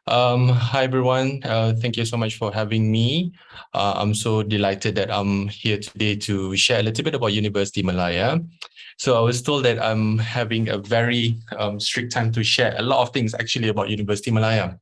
Hi everyone. Thank you so much for having me. I'm so delighted that I'm here today to share a little bit about Universiti Malaya. So I was told that I'm having a very strict time to share a lot of things actually about Universiti Malaya.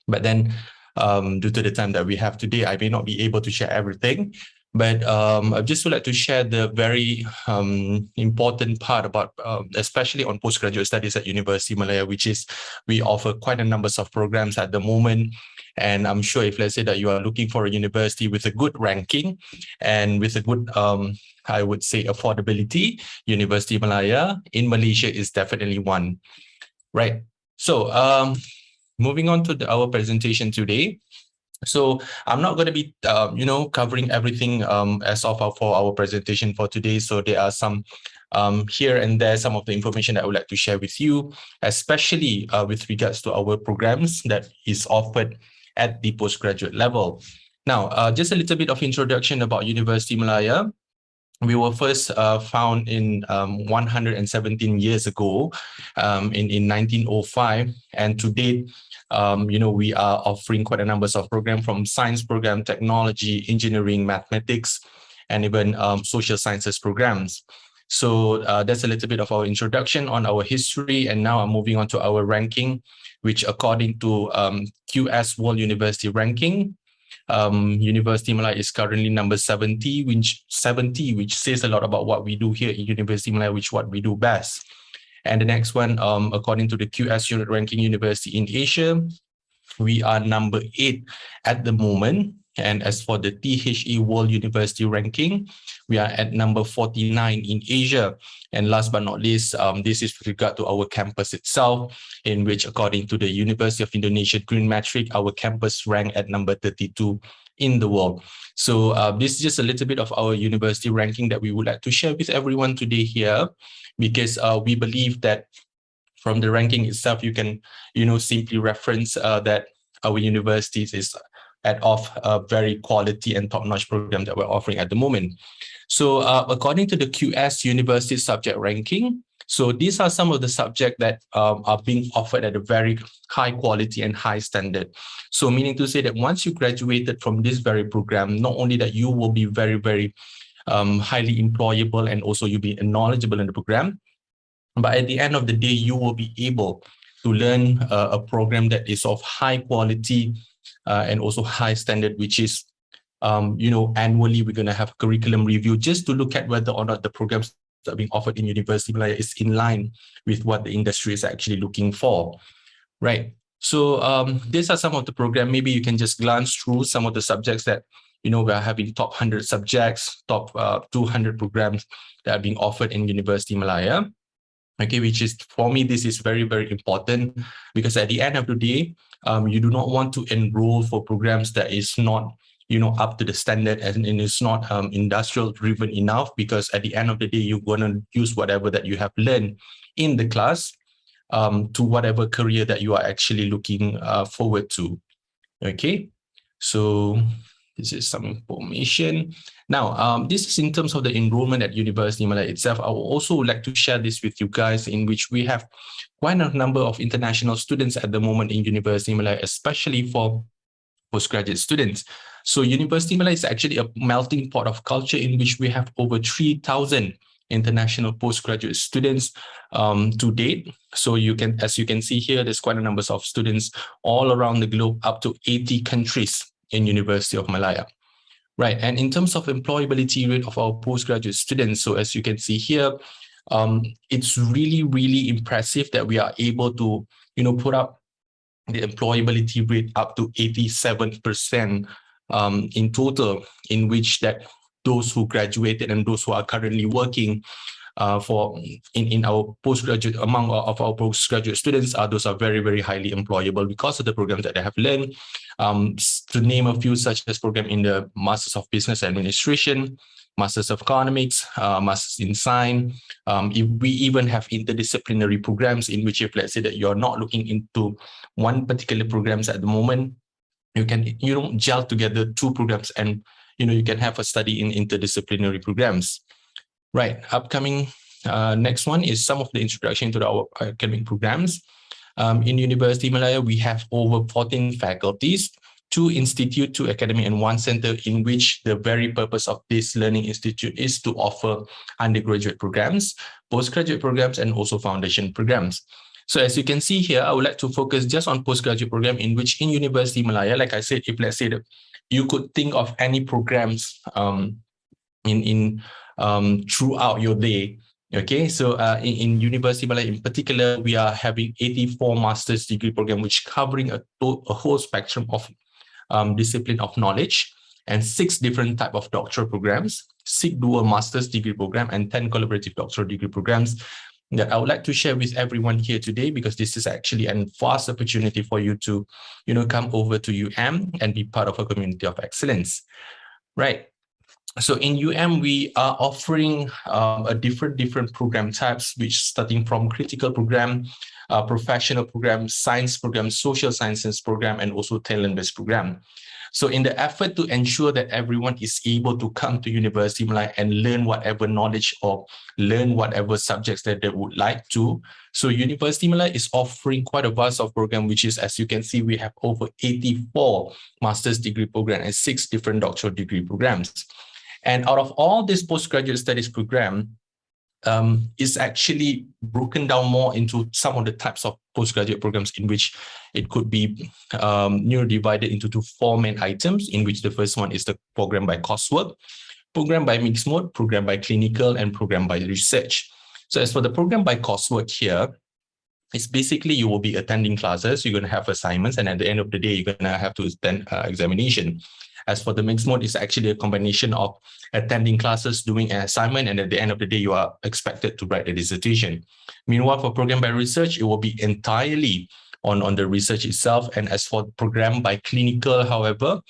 But then due to the time that we have today, I may not be able to share everything. But I just would like to share the very important part about, especially on postgraduate studies at Universiti Malaya, which is we offer quite a number of programs at the moment. And I'm sure if let's say that you are looking for a university with a good ranking and with a good, I would say, affordability, Universiti Malaya in Malaysia is definitely one, right? So moving on to our presentation today. So I'm not going to be, covering everything as of for our presentation for today. So there are some here and there, some of the information that I would like to share with you, especially with regards to our programs that is offered at the postgraduate level. Now, just a little bit of introduction about Universiti Malaya. We were first found in 117 years ago, in 1905, and to date, we are offering quite a number of programs from science program, technology, engineering, mathematics, and even social sciences programs. So that's a little bit of our introduction on our history, and now I'm moving on to our ranking, which according to QS World University Ranking, Universiti Malaya is currently number 70, which says a lot about what we do here in Universiti Malaya, which what we do best. And the next one, according to the QS Unit Ranking University in Asia, we are number 8 at the moment. And as for the THE World University Ranking, we are at number 49 in Asia. And last but not least, this is with regard to our campus itself, in which according to the University of Indonesia Green Metric, our campus ranked at number 32 in the world. So this is just a little bit of our university ranking that we would like to share with everyone today here, because we believe that from the ranking itself, you can, simply reference that our universities is of a very quality and top-notch program that we're offering at the moment. So according to the QS University Subject Ranking, so these are some of the subjects that are being offered at a very high quality and high standard. So meaning to say that once you graduated from this very program, not only that you will be very, very highly employable, and also you'll be knowledgeable in the program, but at the end of the day, you will be able to learn a program that is of high quality and also high standard, which is, annually we're going to have curriculum review just to look at whether or not the programs that are being offered in Universiti Malaya is in line with what the industry is actually looking for, right? So these are some of the programs. Maybe you can just glance through some of the subjects that, we are having top 100 subjects, top 200 programs that are being offered in Universiti Malaya. Okay, which is, for me, this is very, very important, because at the end of the day, you do not want to enroll for programs that is not, up to the standard, and it's not industrial driven enough, because at the end of the day, you're going to use whatever that you have learned in the class to whatever career that you are actually looking forward to. Okay, so this is some information. Now, this is in terms of the enrollment at Universiti Malaya itself. I would also like to share this with you guys, in which we have quite a number of international students at the moment in Universiti Malaya, especially for postgraduate students. So Universiti Malaya is actually a melting pot of culture, in which we have over 3,000 international postgraduate students to date. So as you can see here, there's quite a number of students all around the globe, up to 80 countries in University of Malaya. Right, and in terms of employability rate of our postgraduate students, so as you can see here, it's really, really impressive that we are able to, put up the employability rate up to 87% in total, in which that those who graduated and those who are currently working in our postgraduate, among of our postgraduate students, those are very, very highly employable because of the programs that they have learned. To name a few, such as program in the Masters of Business Administration, Masters of Economics, Masters in Science. We even have interdisciplinary programs, in which, if let's say that you're not looking into one particular programs at the moment, you can gel together two programs, and you can have a study in interdisciplinary programs. Right, upcoming next one is some of the introduction to our academic programs. In Universiti Malaya, we have over 14 faculties, 2 institute, 2 academy, and 1 center, in which the very purpose of this learning institute is to offer undergraduate programs, postgraduate programs, and also foundation programs. So as you can see here, I would like to focus just on postgraduate program, in which in Universiti Malaya, like I said, if let's say that you could think of any programs throughout your day. Okay, so in Universiti Malaya in particular, we are having 84 master's degree program, which covering a whole spectrum of discipline of knowledge, and 6 different type of doctoral programs, 6 dual master's degree program, and 10 collaborative doctoral degree programs that I would like to share with everyone here today, because this is actually a vast opportunity for you to, come over to and be part of a community of excellence, right? So in we are offering a different program types, which starting from critical program, professional program, science program, social sciences program, and also talent-based program. So in the effort to ensure that everyone is able to come to Universiti Malaya and learn whatever knowledge or learn whatever subjects that they would like to, so Universiti Malaya is offering quite a vast of program, which is, as you can see, we have over 84 master's degree program and 6 different doctoral degree programs. And out of all this postgraduate studies program, is actually broken down more into some of the types of postgraduate programs, in which it could be divided into 4 main items, in which the first one is the program by coursework, program by mixed mode, program by clinical, and program by research. So as for the program by coursework here, it's basically you will be attending classes, you're going to have assignments, and at the end of the day, you're going to have to attend examination. As for the mixed mode, it's actually a combination of attending classes, doing an assignment, and at the end of the day, you are expected to write a dissertation. Meanwhile, for program by research, it will be entirely on the research itself. And as for program by clinical, however,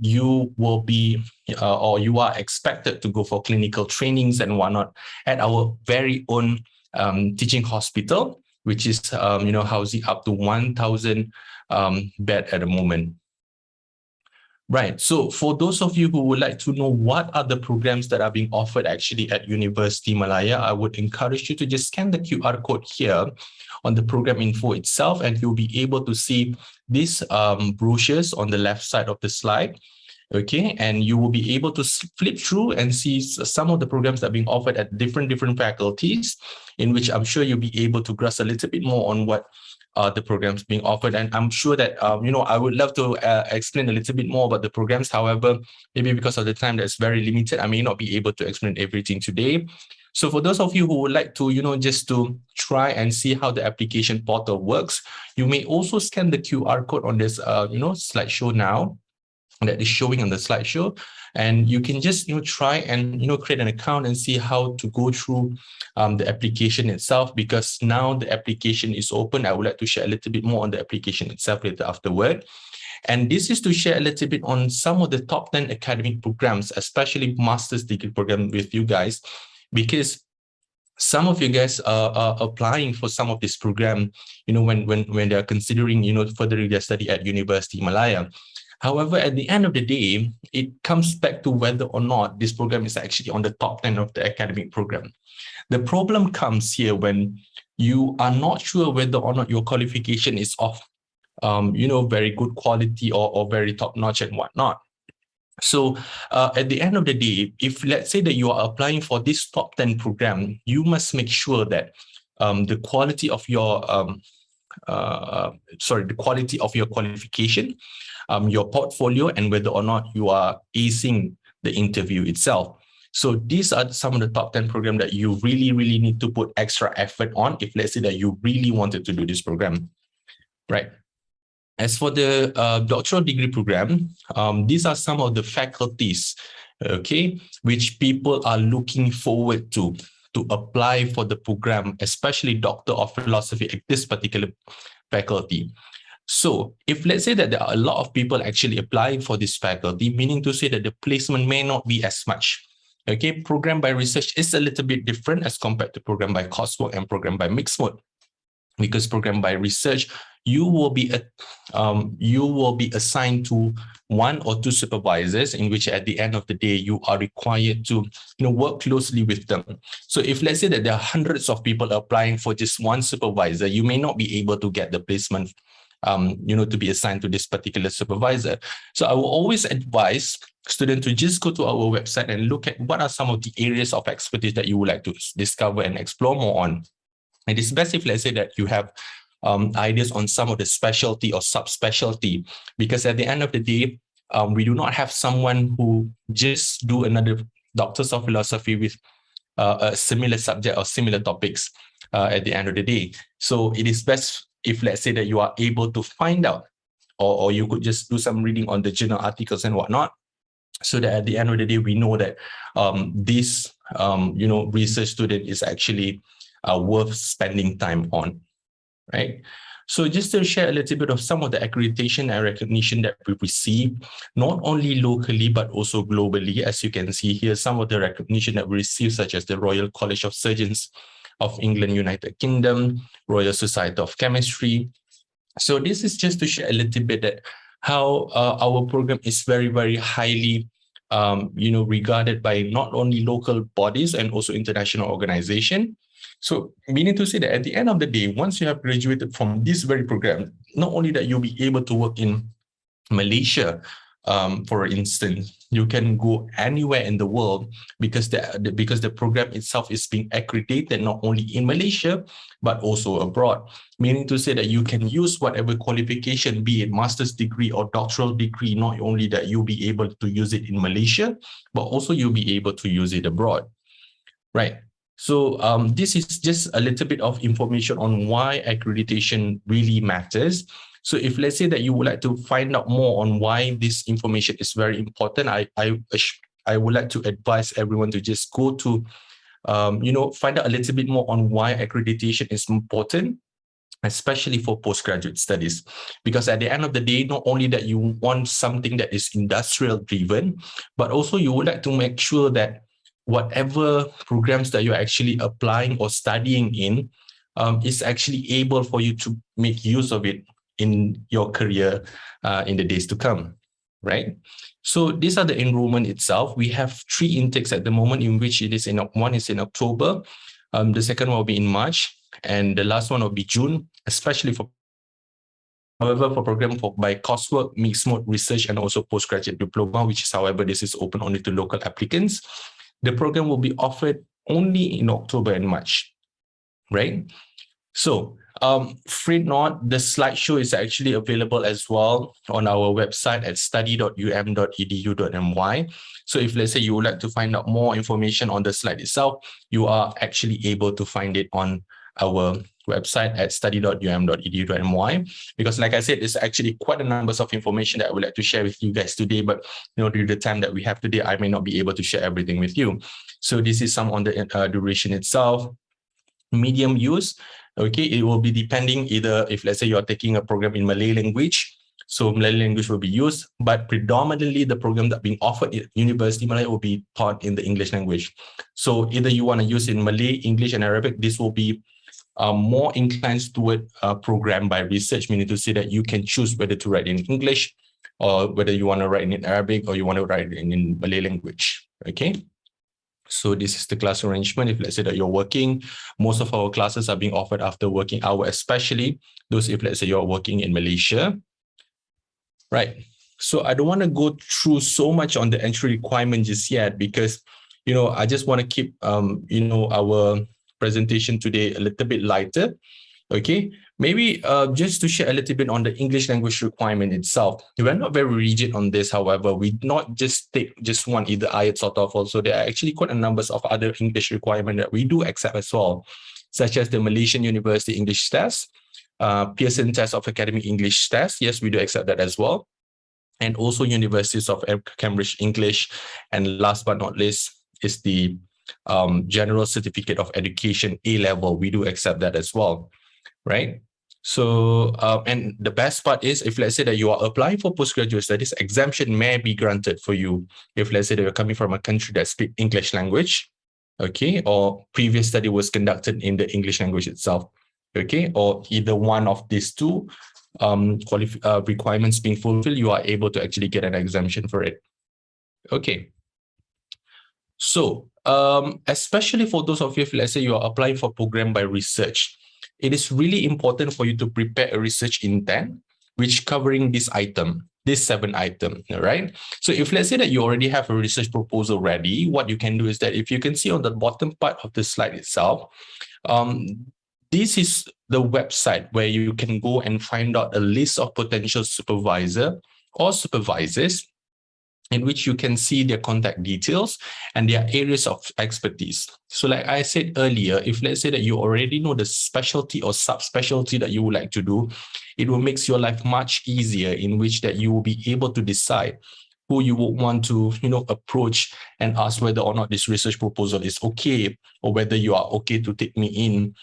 you will be or you are expected to go for clinical trainings and whatnot at our very own teaching hospital, which is housing up to 1,000 bed at the moment. Right. So for those of you who would like to know what are the programs that are being offered actually at Universiti Malaya, I would encourage you to just scan the QR code here on the program info itself, and you'll be able to see these brochures on the left side of the slide. Okay, and you will be able to flip through and see some of the programs that are being offered at different faculties, in which I'm sure you'll be able to grasp a little bit more on what the programs being offered. And I'm sure that, I would love to explain a little bit more about the programs. However, maybe because of the time that's very limited, I may not be able to explain everything today. So for those of you who would like to, just to try and see how the application portal works, you may also scan the QR code on this, slideshow now, that is showing on the slideshow, and you can just try and create an account and see how to go through the application itself, because now the application is open. I would like to share a little bit more on the application itself later afterward. And this is to share a little bit on some of the top 10 academic programs, especially master's degree program with you guys, because some of you guys are applying for some of this program, when they're considering, furthering their study at Universiti Malaya. However, at the end of the day, it comes back to whether or not this program is actually on the top 10 of the academic program. The problem comes here when you are not sure whether or not your qualification is of, very good quality or very top notch and whatnot. So at the end of the day, if let's say that you are applying for this top 10 program, you must make sure that the quality of your qualification, your portfolio, and whether or not you are acing the interview itself. So these are some of the top 10 programs that you really need to put extra effort on if let's say that you really wanted to do this program, right? As for the doctoral degree program, these are some of the faculties, okay, which people are looking forward to apply for the program, especially Doctor of Philosophy at this particular faculty. So if let's say that there are a lot of people actually applying for this faculty, meaning to say that the placement may not be as much. Okay, program by research is a little bit different as compared to program by coursework and program by mixed mode. Because program by research, you will be assigned to 1 or 2 supervisors, in which at the end of the day you are required to work closely with them. So if let's say that there are hundreds of people applying for just one supervisor, you may not be able to get the placement to be assigned to this particular supervisor. So I will always advise students to just go to our website and look at what are some of the areas of expertise that you would like to discover and explore more on. And it's best if let's say that you have ideas on some of the specialty or subspecialty, because at the end of the day, we do not have someone who just do another Doctors of Philosophy with a similar subject or similar topics at the end of the day. So it is best if let's say that you are able to find out, or you could just do some reading on the journal articles and whatnot, so that at the end of the day, we know that this research student is actually worth spending time on, right? So just to share a little bit of some of the accreditation and recognition that we receive, not only locally, but also globally. As you can see here, some of the recognition that we receive, such as the Royal College of Surgeons of England, United Kingdom, Royal Society of Chemistry. So this is just to share a little bit that how our program is very, very highly regarded by not only local bodies and also international organization. So meaning to say that at the end of the day, once you have graduated from this very program, not only that you'll be able to work in Malaysia, for instance, you can go anywhere in the world because the program itself is being accredited not only in Malaysia, but also abroad. Meaning to say that you can use whatever qualification, be it master's degree or doctoral degree, not only that you'll be able to use it in Malaysia, but also you'll be able to use it abroad, right? So this is just a little bit of information on why accreditation really matters. So if let's say that you would like to find out more on why this information is very important, I would like to advise everyone to just go to, find out a little bit more on why accreditation is important, especially for postgraduate studies. Because at the end of the day, not only that you want something that is industrial driven, but also you would like to make sure that whatever programs that you're actually applying or studying in is actually able for you to make use of it in your career in the days to come, right? So these are the enrollment itself. We have 3 intakes at the moment, in which it is one is in October, the second one will be in March, and the last one will be June, especially for program by coursework, mixed mode research, and also postgraduate diploma, which is, however, this is open only to local applicants. The program will be offered only in October and March, right? So fret not, the slideshow is actually available as well on our website at study.um.edu.my. So if let's say you would like to find out more information on the slide itself, you are actually able to find it on our website at study.um.edu.my, because like I said, it's actually quite a number of information that I would like to share with you guys today, but due to the time that we have today, I may not be able to share everything with you. So this is some on the duration itself. Medium use, okay, it will be depending either if let's say you're taking a program in Malay language, so Malay language will be used, but predominantly the program that being offered at Universiti Malaya will be taught in the English language. So either you want to use in Malay, English, and Arabic, this will be more inclined toward a program by research, meaning to say that you can choose whether to write in English or whether you want to write in Arabic or you want to write in Malay language, okay? So this is the class arrangement. If let's say that you're working, most of our classes are being offered after working hour, especially those if let's say you're working in Malaysia, right? So I don't want to go through so much on the entry requirement just yet, because, I just want to keep, our presentation today a little bit lighter, okay? Maybe just to share a little bit on the English language requirement itself. We're not very rigid on this, however. We not just take just one, either IELTS or TOEFL. So there are actually quite a number of other English requirements that we do accept as well, such as the Malaysian University English Test, Pearson Test of Academic English Test. Yes, we do accept that as well. And also Universities of Cambridge English. And last but not least is the General Certificate of Education A-level. We do accept that as well, right? So, and the best part is, if let's say that you are applying for postgraduate studies, exemption may be granted for you. If let's say that you're coming from a country that speaks English language, okay, or previous study was conducted in the English language itself, okay, or either one of these two, requirements being fulfilled, you are able to actually get an exemption for it. Okay. So, especially for those of you, if let's say you are applying for program by research, it is really important for you to prepare a research intent, which covering this 7 item, right? So if let's say that you already have a research proposal ready, what you can do is that if you can see on the bottom part of the slide itself, this is the website where you can go and find out a list of potential supervisor or supervisors in which you can see their contact details and their areas of expertise. So like I said earlier, if let's say that you already know the specialty or subspecialty that you would like to do, it will make your life much easier, in which that you will be able to decide who you would want to, approach and ask whether or not this research proposal is okay, or whether you are okay to take me in,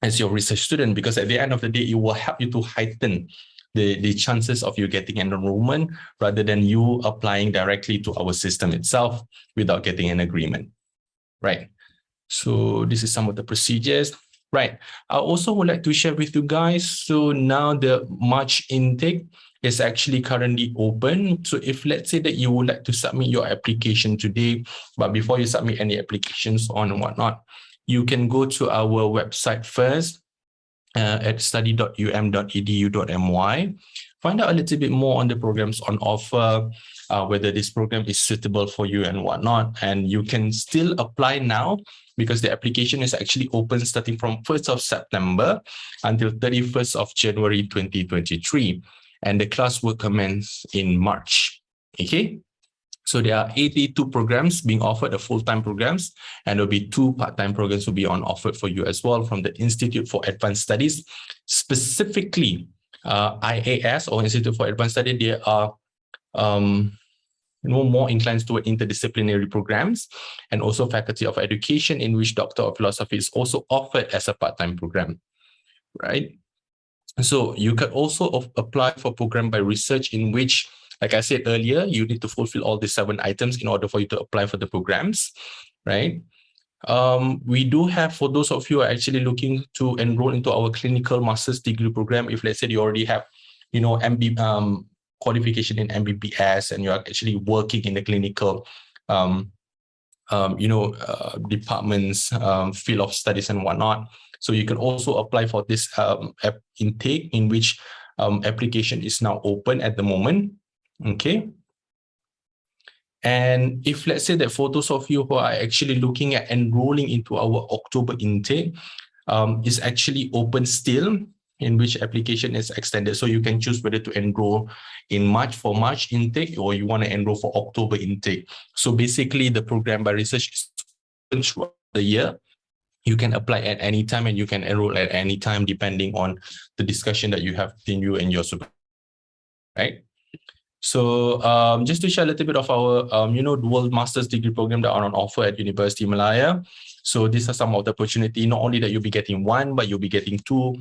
as your research student, because at the end of the day, it will help you to heighten the chances of you getting an enrollment rather than you applying directly to our system itself without getting an agreement, right? So this is some of the procedures, right? I also would like to share with you guys. So now the March intake is actually currently open. So if let's say that you would like to submit your application today, but before you submit any applications on and whatnot, you can go to our website first, at study.um.edu.my. Find out a little bit more on the programs on offer, whether this program is suitable for you and whatnot. And you can still apply now because the application is actually open starting from 1st of September until 31st of January 2023. And the class will commence in March. Okay. So there are 82 programs being offered, the full-time programs, and there'll be 2 part-time programs will be on offered for you as well from the Institute for Advanced Studies. Specifically, IAS or Institute for Advanced Studies, they are more inclined toward interdisciplinary programs, and also Faculty of Education, in which Doctor of Philosophy is also offered as a part-time program, right? So you can also apply for program by research, in which, like I said earlier, you need to fulfill all the 7 items in order for you to apply for the programs, right? We do have, for those of you who are actually looking to enroll into our clinical master's degree program, if let's say you already have, qualification in MBBS and you're actually working in the clinical, departments, field of studies and whatnot. So you can also apply for this intake, in which application is now open at the moment. Okay. And if let's say that for those of you who are actually looking at enrolling into our October intake, is actually open still, in which application is extended. So you can choose whether to enroll in March for March intake, or you want to enroll for October intake. So basically the program by research is open throughout the year. You can apply at any time and you can enroll at any time, depending on the discussion that you have between you and your supervisor, right? So just to share a little bit of our, dual master's degree program that are on offer at Universiti Malaya. So these are some of the opportunity, not only that you'll be getting 1, but you'll be getting 2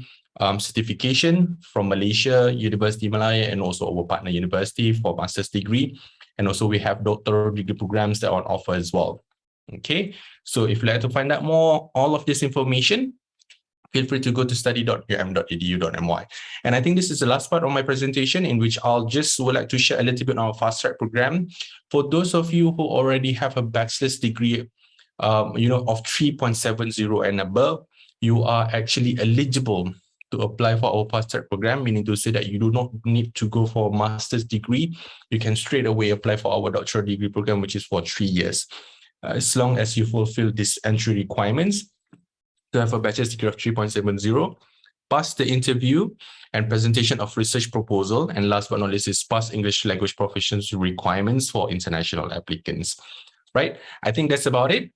certification from Malaysia, Universiti Malaya, and also our partner university for master's degree. And also we have doctoral degree programs that are on offer as well. Okay, so if you'd like to find out more, all of this information, feel free to go to study.um.edu.my. And I think this is the last part of my presentation, in which would like to share a little bit on our fast track program. For those of you who already have a bachelor's degree, of 3.70 and above, you are actually eligible to apply for our fast track program, meaning to say that you do not need to go for a master's degree. You can straight away apply for our doctoral degree program, which is for 3 years. As long as you fulfill these entry requirements, to have a bachelor's degree of 3.70, pass the interview and presentation of research proposal, and last but not least is pass English language proficiency requirements for international applicants, right? I think that's about it.